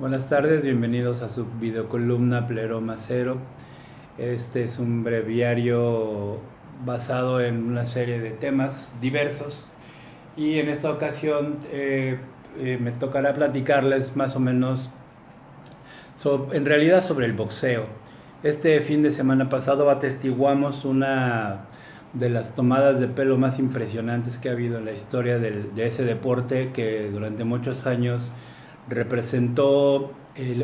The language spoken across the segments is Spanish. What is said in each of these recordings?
Buenas tardes, bienvenidos a su videocolumna Pleroma Cero. Este es un breviario basado en una serie de temas diversos y en esta ocasión me tocará platicarles más o menos en realidad sobre el boxeo. Este fin de semana pasado atestiguamos una de las tomadas de pelo más impresionantes que ha habido en la historia de ese deporte que durante muchos años representó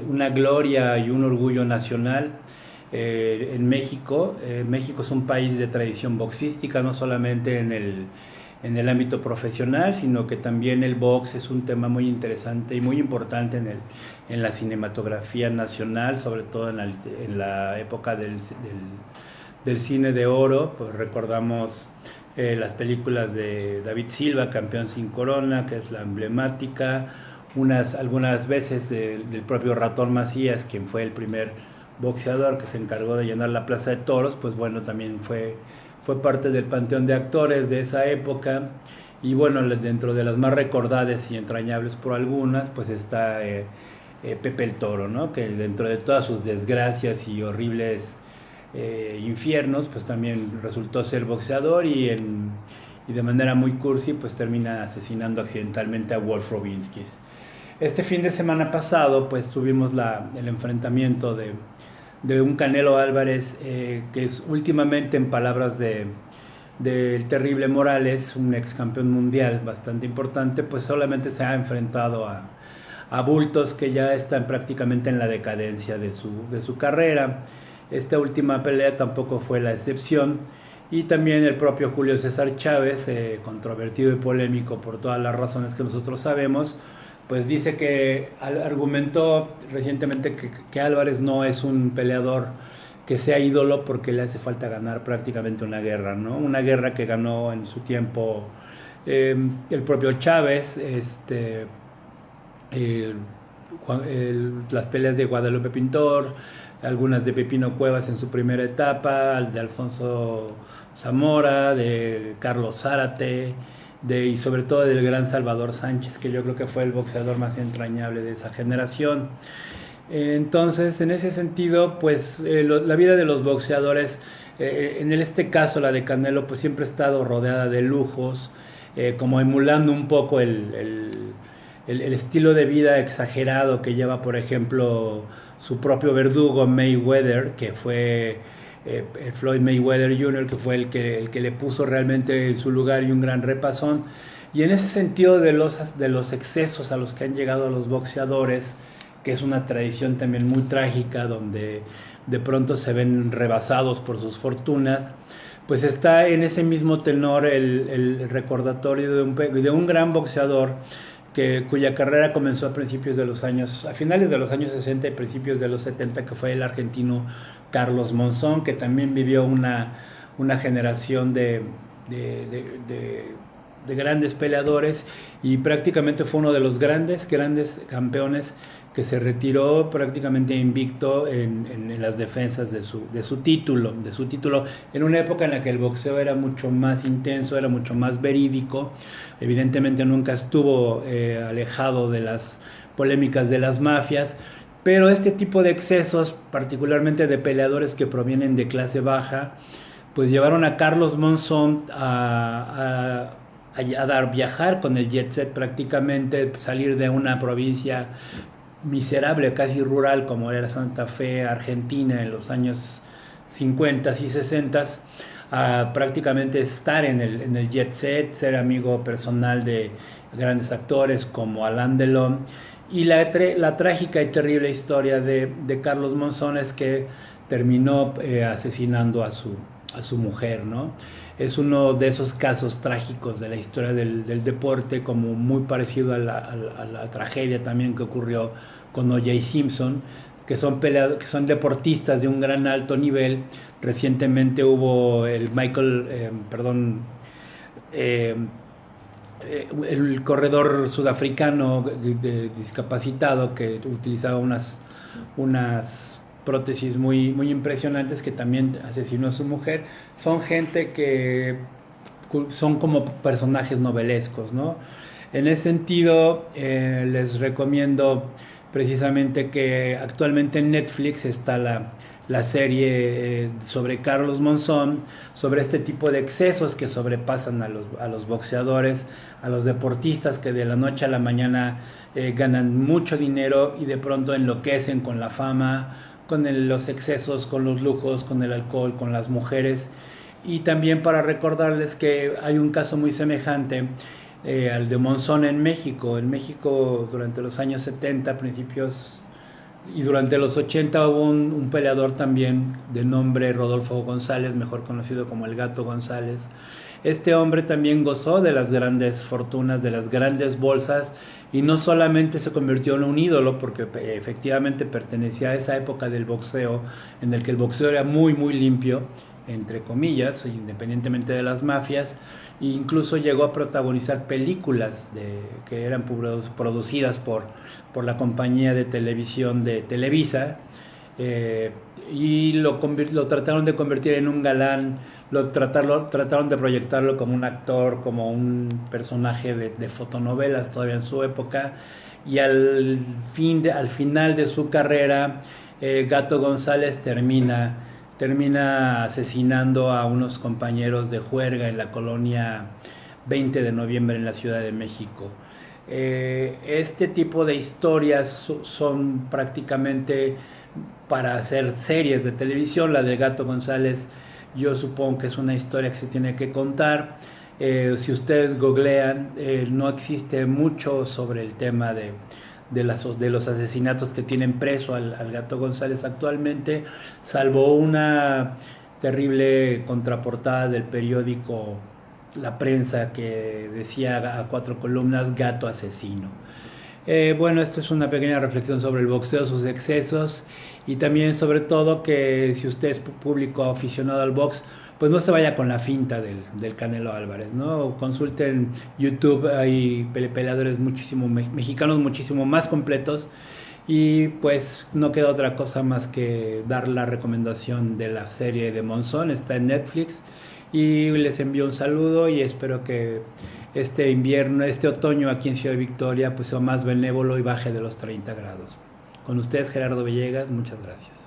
una gloria y un orgullo nacional en México. México es un país de tradición boxística, no solamente en el ámbito profesional, sino que también el box es un tema muy interesante y muy importante en la cinematografía nacional, sobre todo en la época del cine de oro. Pues recordamos las películas de David Silva, Campeón sin Corona, que es la emblemática, algunas veces del propio Ratón Macías, quien fue el primer boxeador que se encargó de llenar la Plaza de Toros. Pues bueno, también fue parte del panteón de actores de esa época. Y bueno, dentro de las más recordadas y entrañables por algunas, pues está Pepe el Toro, ¿no? Que dentro de todas sus desgracias y horribles infiernos, pues también resultó ser boxeador y de manera muy cursi, pues termina asesinando accidentalmente a Wolf Rubinsky. Este fin de semana pasado, pues tuvimos el enfrentamiento de un Canelo Álvarez que es últimamente, en palabras del terrible Morales, un ex campeón mundial bastante importante, pues solamente se ha enfrentado a bultos que ya están prácticamente en la decadencia de su carrera. Esta última pelea tampoco fue la excepción. Y también el propio Julio César Chávez, controvertido y polémico por todas las razones que nosotros sabemos, pues dice que argumentó recientemente que Álvarez no es un peleador que sea ídolo porque le hace falta ganar prácticamente una guerra, ¿no? Una guerra que ganó en su tiempo el propio Chávez, eh, las peleas de Guadalupe Pintor, algunas de Pepino Cuevas en su primera etapa, de Alfonso Zamora, de Carlos Zárate, y sobre todo del gran Salvador Sánchez, que yo creo que fue el boxeador más entrañable de esa generación. Entonces, en ese sentido, pues la vida de los boxeadores, en este caso la de Canelo, pues siempre ha estado rodeada de lujos, como emulando un poco el estilo de vida exagerado que lleva, por ejemplo, su propio verdugo Mayweather, que fue Floyd Mayweather Jr., que fue el que le puso realmente en su lugar y un gran repasón. Y en ese sentido de los excesos a los que han llegado los boxeadores, que es una tradición también muy trágica, donde de pronto se ven rebasados por sus fortunas, pues está en ese mismo tenor el recordatorio de un gran boxeador cuya carrera comenzó a finales de los años 60 y principios de los 70, que fue el argentino Carlos Monzón, que también vivió una generación de grandes peleadores y prácticamente fue uno de los grandes campeones que se retiró prácticamente invicto en las defensas de su título, en una época en la que el boxeo era mucho más intenso, era mucho más verídico. Evidentemente nunca estuvo alejado de las polémicas de las mafias, pero este tipo de excesos, particularmente de peleadores que provienen de clase baja, pues llevaron a Carlos Monzón a viajar con el jet set prácticamente, salir de una provincia miserable, casi rural, como era Santa Fe, Argentina, en los años 50 y 60, a prácticamente estar en el jet set, ser amigo personal de grandes actores como Alain Delon. Y la trágica y terrible historia de Carlos Monzón es que terminó asesinando a su mujer, ¿no? Es uno de esos casos trágicos de la historia del deporte, como muy parecido a la tragedia también que ocurrió con O.J. Simpson, que son deportistas de un gran alto nivel. Recientemente hubo eh, el corredor sudafricano discapacitado que utilizaba unas prótesis muy, muy impresionantes, que también asesinó a su mujer. Son gente que son como personajes novelescos, ¿no? En ese sentido, les recomiendo precisamente que actualmente en Netflix está la serie sobre Carlos Monzón, sobre este tipo de excesos que sobrepasan a los boxeadores, a los deportistas que de la noche a la mañana ganan mucho dinero y de pronto enloquecen con la fama, con los excesos, con los lujos, con el alcohol, con las mujeres. Y también para recordarles que hay un caso muy semejante al de Monzón en México. En México durante los años 70, principios y durante los 80 hubo un peleador también de nombre Rodolfo González, mejor conocido como el Gato González. Este hombre también gozó de las grandes fortunas, de las grandes bolsas, y no solamente se convirtió en un ídolo, porque efectivamente pertenecía a esa época del boxeo, en el que el boxeo era muy, muy limpio, entre comillas, independientemente de las mafias, e incluso llegó a protagonizar películas que eran producidas por la compañía de televisión de Televisa, y lo trataron de convertir en un galán, trataron de proyectarlo como un actor, como un personaje de fotonovelas todavía en su época, y al final de su carrera, Gato González termina asesinando a unos compañeros de juerga en la colonia 20 de noviembre en la Ciudad de México. Este tipo de historias son prácticamente para hacer series de televisión. La del Gato González, yo supongo que es una historia que se tiene que contar. Si ustedes googlean, no existe mucho sobre el tema de los asesinatos que tienen preso al Gato González actualmente, salvo una terrible contraportada del periódico La Prensa que decía a 4 columnas: Gato asesino. Bueno, esto es una pequeña reflexión sobre el boxeo, sus excesos, y también sobre todo que si usted es público aficionado al box, pues no se vaya con la finta del Canelo Álvarez, ¿no? Consulten YouTube, hay peleadores mexicanos muchísimo más completos, y pues no queda otra cosa más que dar la recomendación de la serie de Monzón. Está en Netflix, y les envío un saludo y espero que este otoño aquí en Ciudad Victoria pues sea más benévolo y baje de los 30 grados. Con ustedes, Gerardo Villegas, muchas gracias.